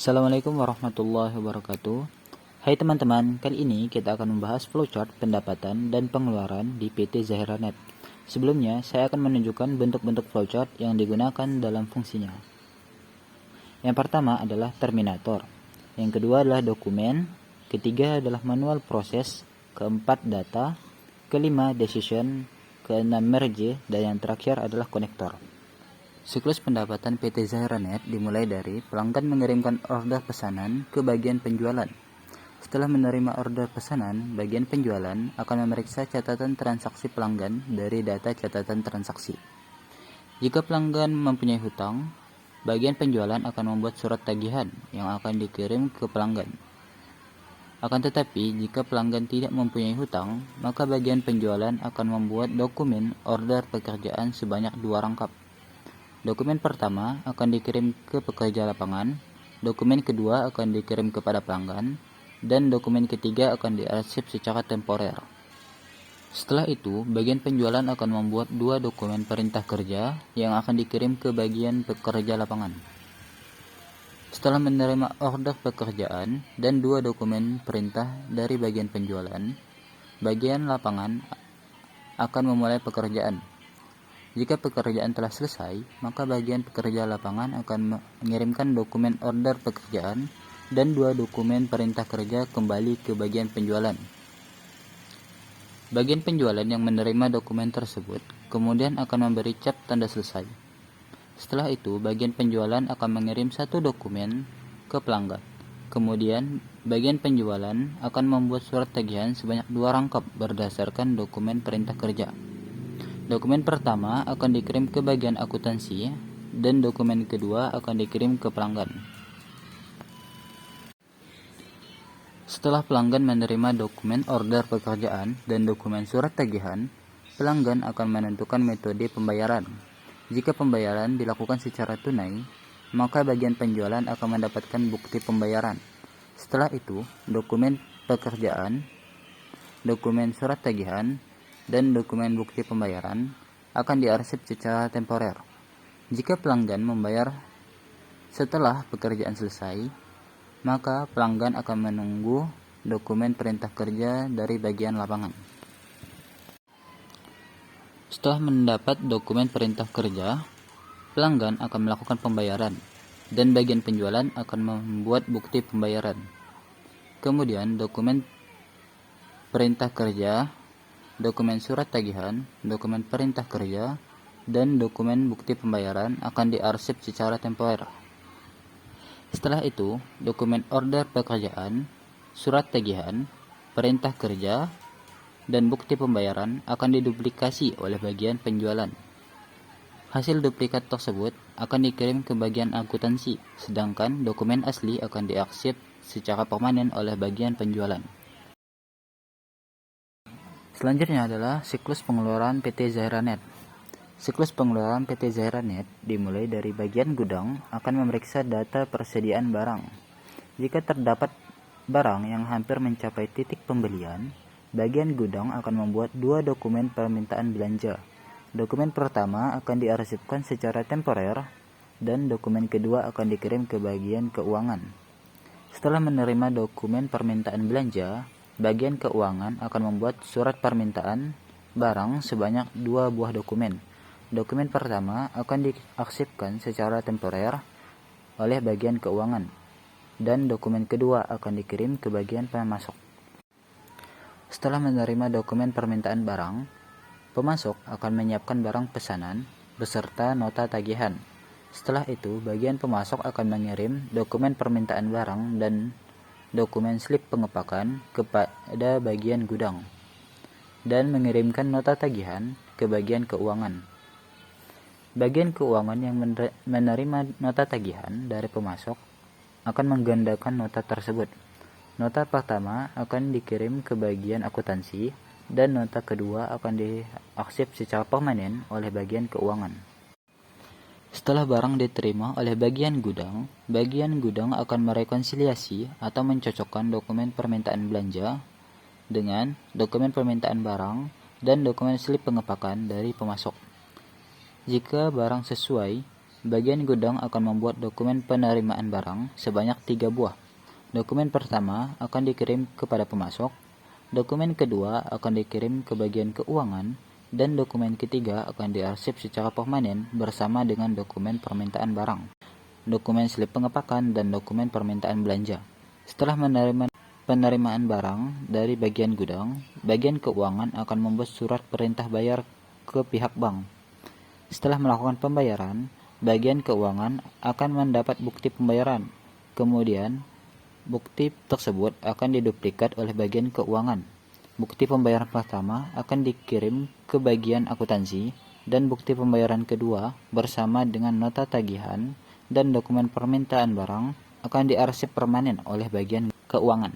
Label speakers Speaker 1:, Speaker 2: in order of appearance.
Speaker 1: Assalamualaikum warahmatullahi wabarakatuh. Hai teman-teman, kali ini kita akan membahas flowchart pendapatan dan pengeluaran di PT Zahiranet. Sebelumnya, saya akan menunjukkan bentuk-bentuk flowchart yang digunakan dalam fungsinya. Yang pertama adalah terminator, yang kedua adalah dokumen, ketiga adalah manual proses, keempat data, kelima decision, keenam merge, dan yang terakhir adalah konektor. Siklus pendapatan PT Zahiranet dimulai dari pelanggan mengirimkan order pesanan ke bagian penjualan. Setelah menerima order pesanan, bagian penjualan akan memeriksa catatan transaksi pelanggan dari data catatan transaksi. Jika pelanggan mempunyai hutang, bagian penjualan akan membuat surat tagihan yang akan dikirim ke pelanggan. Akan tetapi, jika pelanggan tidak mempunyai hutang, maka bagian penjualan akan membuat dokumen order pekerjaan sebanyak 2 rangkap. Dokumen pertama akan dikirim ke pekerja lapangan, dokumen kedua akan dikirim kepada pelanggan, dan dokumen ketiga akan diarsip secara temporer. Setelah itu, bagian penjualan akan membuat 2 dokumen perintah kerja yang akan dikirim ke bagian pekerja lapangan. Setelah menerima order pekerjaan dan 2 dokumen perintah dari bagian penjualan, bagian lapangan akan memulai pekerjaan. Jika pekerjaan telah selesai, maka bagian pekerja lapangan akan mengirimkan dokumen order pekerjaan dan 2 dokumen perintah kerja kembali ke bagian penjualan. Bagian penjualan yang menerima dokumen tersebut kemudian akan memberi cap tanda selesai. Setelah itu, bagian penjualan akan mengirim 1 dokumen ke pelanggan. Kemudian, bagian penjualan akan membuat surat tagihan sebanyak 2 rangkap berdasarkan dokumen perintah kerja. Dokumen pertama akan dikirim ke bagian akuntansi dan dokumen kedua akan dikirim ke pelanggan. Setelah pelanggan menerima dokumen order pekerjaan dan dokumen surat tagihan, pelanggan akan menentukan metode pembayaran. Jika pembayaran dilakukan secara tunai, maka bagian penjualan akan mendapatkan bukti pembayaran. Setelah itu, dokumen pekerjaan, dokumen surat tagihan, dan dokumen bukti pembayaran akan diarsip secara temporer. Jika pelanggan membayar setelah pekerjaan selesai, maka pelanggan akan menunggu dokumen perintah kerja dari bagian lapangan. Setelah mendapat dokumen perintah kerja, pelanggan akan melakukan pembayaran dan bagian penjualan akan membuat bukti pembayaran. Kemudian dokumen perintah kerja, dokumen surat tagihan, dokumen perintah kerja, dan dokumen bukti pembayaran akan diarsip secara temporer. Setelah itu, dokumen order pekerjaan, surat tagihan, perintah kerja, dan bukti pembayaran akan diduplikasi oleh bagian penjualan. Hasil duplikat tersebut akan dikirim ke bagian akuntansi, sedangkan dokumen asli akan diarsip secara permanen oleh bagian penjualan. Selanjutnya adalah siklus pengeluaran PT Zahiranet. Siklus pengeluaran PT Zahiranet dimulai dari bagian gudang akan memeriksa data persediaan barang. Jika terdapat barang yang hampir mencapai titik pembelian, bagian gudang akan membuat 2 dokumen permintaan belanja. Dokumen pertama akan diarsipkan secara temporer dan dokumen kedua akan dikirim ke bagian keuangan. Setelah menerima dokumen permintaan belanja, bagian keuangan akan membuat surat permintaan barang sebanyak 2 buah dokumen. Dokumen pertama akan diarsipkan secara temporer oleh bagian keuangan, dan dokumen kedua akan dikirim ke bagian pemasok. Setelah menerima dokumen permintaan barang, pemasok akan menyiapkan barang pesanan beserta nota tagihan. Setelah itu, bagian pemasok akan mengirim dokumen permintaan barang dan dokumen slip pengepakan kepada bagian gudang dan mengirimkan nota tagihan ke bagian keuangan. Bagian keuangan yang menerima nota tagihan dari pemasok akan menggandakan nota tersebut. Nota pertama akan dikirim ke bagian akuntansi dan nota kedua akan diarsip secara permanen oleh bagian keuangan. Setelah barang diterima oleh bagian gudang akan merekonsiliasi atau mencocokkan dokumen permintaan belanja dengan dokumen permintaan barang dan dokumen slip pengepakan dari pemasok. Jika barang sesuai, Bagian gudang akan membuat dokumen penerimaan barang sebanyak 3 buah. Dokumen pertama akan dikirim kepada pemasok, dokumen kedua akan dikirim ke bagian keuangan, dan dokumen ketiga akan diarsip secara permanen bersama dengan dokumen permintaan barang, dokumen slip pengepakan, dan dokumen permintaan belanja. Setelah menerima penerimaan barang dari bagian gudang, bagian keuangan akan membuat surat perintah bayar ke pihak bank. Setelah melakukan pembayaran, bagian keuangan akan mendapat bukti pembayaran. Kemudian, bukti tersebut akan diduplikat oleh bagian keuangan. Bukti pembayaran pertama akan dikirim ke bagian akuntansi, dan bukti pembayaran kedua bersama dengan nota tagihan dan dokumen permintaan barang akan diarsip permanen oleh bagian keuangan.